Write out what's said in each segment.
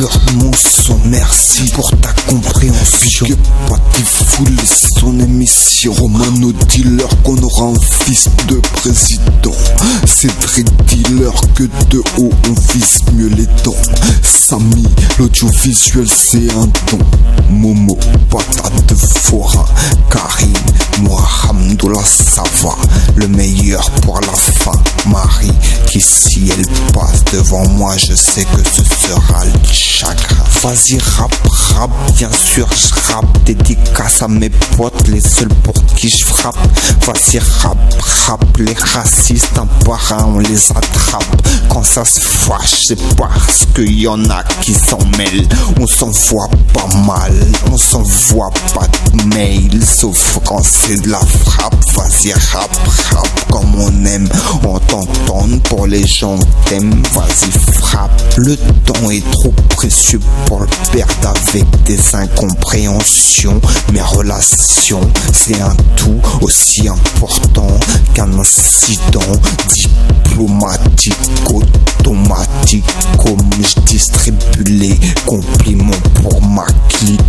rappeur mon son, merci pour ta compréhension. Big up à Tifou et son émission. Romano dealer qu'on aura un fils de président. Cédric dealer que de haut on vise mieux les dents. Samy, l'audiovisuel c'est un don. Momo, patate de forain. Karim, moi Hamdoullah ça va. Le meilleur pour la fin. Marie, qui si elle passe devant moi, je sais que ce sera le chagrin. Vas-y rap, bien sûr je rappe. Dédicace à mes potes, les seuls pour qui je frappe. Vas-y rap, les racistes un par un on les attrape. Quand ça se fâche c'est parce qu'il y en a qui s'en mêlent. On s'envoie pas mal, on s'envoie pas de mail, sauf quand c'est de la frappe. Vas-y rap comme on aime. On t'entend pour les gens t'aiment. Vas-y frappe. Le temps est trop précieux pour le perdre avec des incompréhensions. Mes relations c'est un tout aussi important qu'un incident diplomatique automatique. Comme je distribue les compliments pour ma clique.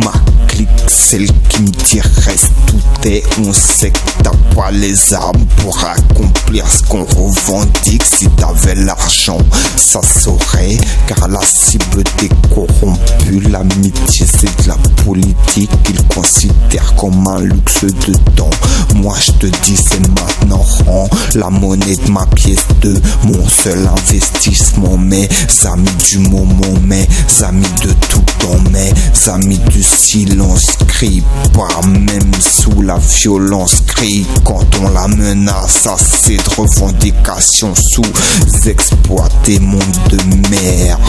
Ma clique, celle qui me dit reste tout est. On sait que t'as pas les armes pour accomplir ce qu'on revendique. Si t'avais l'argent, ça saurait. Car la cible des corrompus, l'amitié c'est de la politique. Ils considèrent comme un luxe dedans. Moi je te dis c'est maintenant. Rends la monnaie de ma pièce de mon seul investissement. Mes amis du moment, mes amis de tout temps, mes amis du silence crient pas même sous la violence. Crie quand on la menace. Assez de revendications sous-exploité, monde de merde.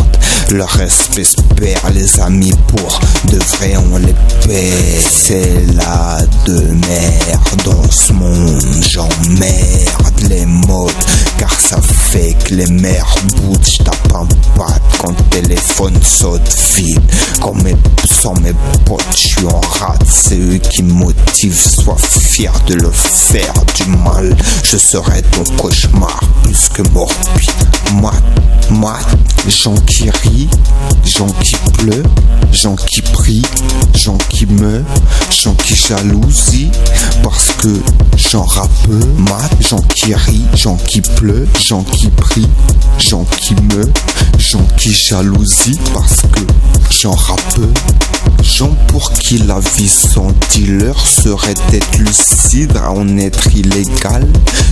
Le respect se perd les amis, pour de vrai on les perd. C'est la de merde dans ce monde. J'emmerde les modes car ça fait que les mères boutent. J'tape un pat quand le téléphone saute vide. Sans mes potes j'suis en rate. C'est eux qui me motivent. Sois fier de le faire. Du mal je serai ton cauchemar plus que morbide. Moi, gens qui rient, gens qui pleurent, gens qui prient, gens qui meurent, gens qui jalousie parce que j'en rappe. Gens qui rient, gens qui pleurent, gens qui prient, gens qui meurent, gens qui jalousie parce que j'en rappe. Gens pour qui la vie sans dealer serait être lucide à en être illégal.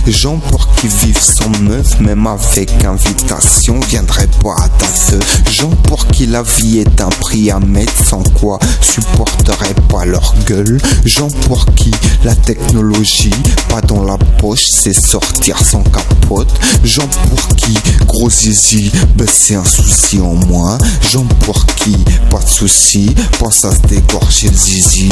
Gens pour qui vivent sans meuf, même avec invitation, viendraient pas à ta feu. Gens pour qui la vie est un prix à mettre, sans quoi supporteraient pas leur gueule. Gens pour qui la technologie, pas dans la poche, c'est sortir sans capote. Gens pour qui gros zizi, ben c'est un souci en moins. Gens pour qui pas de soucis, pense à se dégorger le zizi.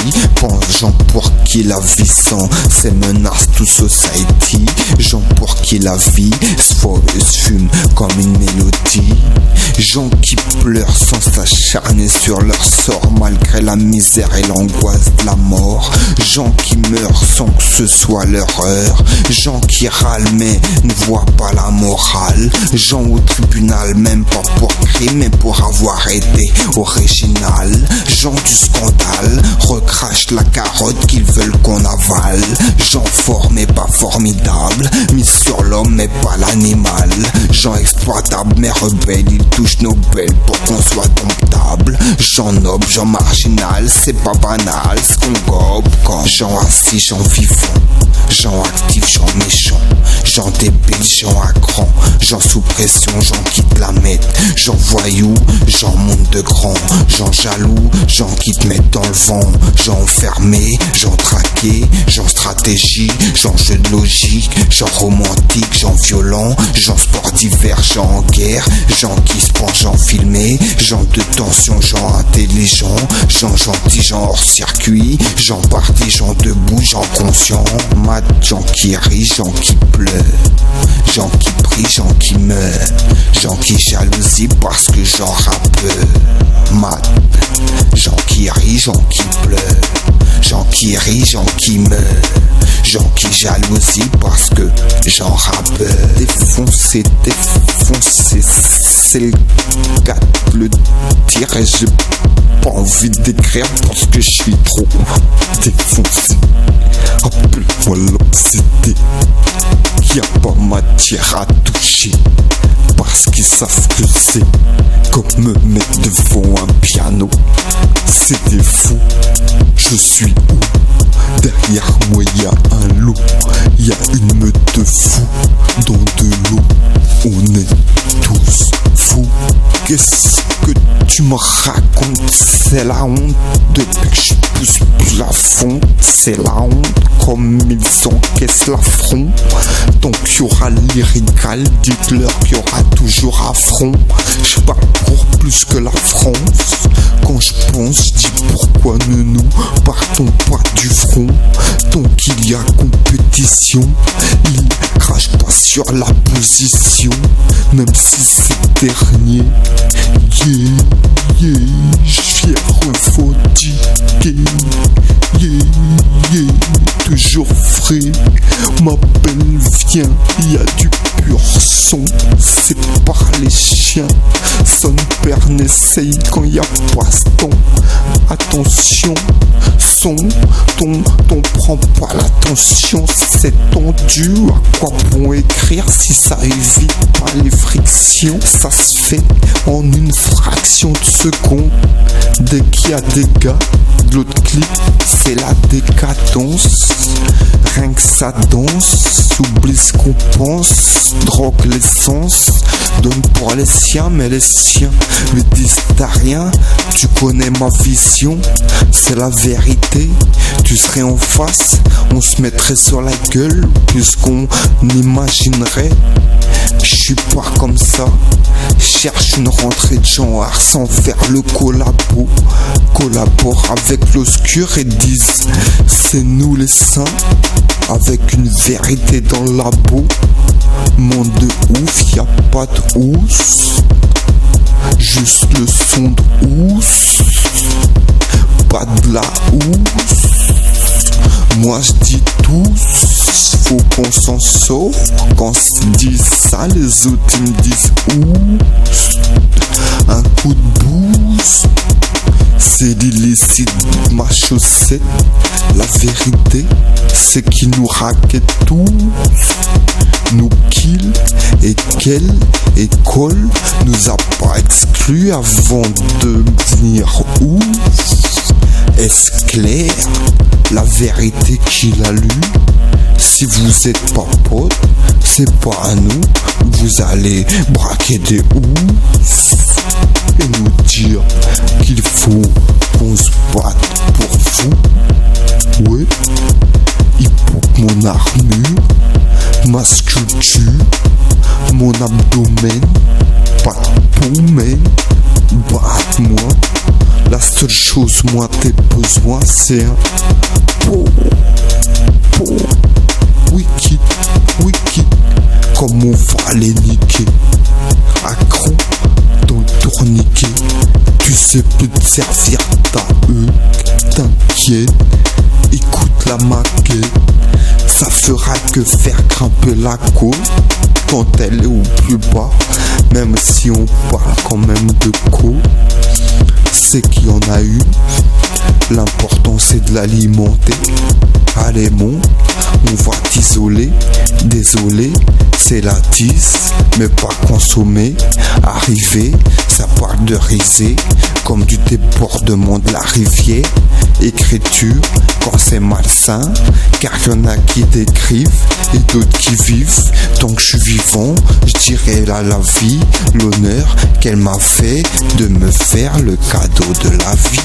Gens pour qui la vie sans ces menaces to society. Gens pour qui la vie se fume comme une mélodie. Gens qui pleurent sans s'acharner sur leur sort malgré la misère et l'angoisse de la mort. Gens qui meurent sans que ce soit leur heure. Gens qui râlent mais ne voient pas la morale. Gens au tribunal même pas pour crime mais pour avoir été original. Gens du scandale recrachent la carotte qu'ils veulent qu'on avale. Gens forts mais pas formidables, mis sur l'homme mais pas l'animal. Gens exploitables mais rebelles, ils touchent Nobel pour qu'on soit domptable. Gens nobles, gens marginal, c'est pas banal ce qu'on gobe. Quand gens assis, gens vivants, gens actifs, gens méchants, gens débiles, gens à cran, gens sous pression, gens qui te la mettent, gens voyous, gens monde de grand, gens jaloux, gens qui te mettent dans le vent, gens enfermés, gens traqués, gens stratégie, gens jeu de logique, gens romantiques, gens violents, gens sport divers, gens en guerre, gens qui se pensent, gens filmés, gens de tension, gens intelligents, gens gentils, gens hors circuit, gens partis, gens debout, gens conscients, mat, gens qui rient, gens qui pleurent, gens qui prient, gens qui meurent, gens qui jalousie parce que j'en rappe. Mat, gens qui rient, gens qui pleurent, gens qui rient, gens qui meurent, gens qui jalousie parce que j'en rappe. Défoncé, défoncé. c'est le cas de le dire et j'ai pas envie d'écrire parce que je suis trop défoncé. Appelle-moi l'obsédé, y'a pas matière à toucher parce qu'ils savent que c'est comme me mettre devant un piano. C'est des fous, je suis où? Derrière moi y'a un loup, y'a une meute de fous dans de l'eau. On est tous fous. Qu'est-ce que tu me racontes? C'est la honte. Depuis que je pousse plus la fonte, c'est la honte. Comme ils encaissent l'affront. Donc y'aura l'irrégal, dites-leur qu'il y aura toujours affront. Je parcours plus que la France. Quand je pense, je dis pourquoi ne nous partons pas du front. Donc il y a compétition, ils crachent pas sur la position. Même si c'est dernier, je viens revendiquer, toujours frais. Ma belle vient, y a du pur son, c'est par les chiens. Son père n'essaye quand y a passe-temps. Attention, son, ton prend pas l'attention, c'est tendu. À quoi bon écrire si ça évite pas les frictions? Ça se fait en une fraction de seconde. Dès qu'il y a des gars, de l'autre clip, c'est la décadence. Rien que ça danse, oublie ce qu'on pense, drogue l'essence, donne pour les siens, mais les siens me disent t'as rien. Tu connais ma vision, c'est la vérité. Tu serais en face, on se mettrait sur la gueule plus qu'on imaginerait. Je suis pas comme ça, cherche une rentrée de genre sans faire le collabo. Collabore avec l'obscur et disent c'est nous les saints. Avec une vérité dans le labo. Monde de ouf, y'a pas de housse. Juste le son de housse. Pas de la housse. Moi je dis tous, faut qu'on s'en sauve. Quand se disent ça, les autres ils me disent ousse. Un coup de boost, c'est l'illicite ma chaussette. La vérité, c'est qu'ils nous raquettent tous. Nous kill et quelle école nous a pas exclus avant de venir où? Est-ce clair la vérité qu'il a lue? Si vous êtes pas potes, c'est pas à nous. Vous allez braquer des housses et nous dire qu'il faut qu'on se batte pour vous. Ouais, hip-hop mon armure, ma sculpture, mon abdomen, pas de poumelle, batte-moi. La seule chose moi t'es besoin c'est un pot, wicked, comme on va les niquer. Accro dans le tourniquet, tu sais plus te servir ta t'inquiète, écoute la maquette. Ça fera que faire grimper la côte quand elle est au plus bas. Même si on parle quand même de côte, c'est qu'il y en a une. L'important c'est de l'alimenter. Allez monte, on va t'isoler. Désolé, c'est la tisse, mais pas consommée. Arrivé, ça parle de riser, comme du débordement de la rivière. Écriture, quand c'est malsain, car y'en a qui décrivent et d'autres qui vivent. Tant que je suis vivant, je dirais là la vie, l'honneur qu'elle m'a fait de me faire le cadeau de la vie.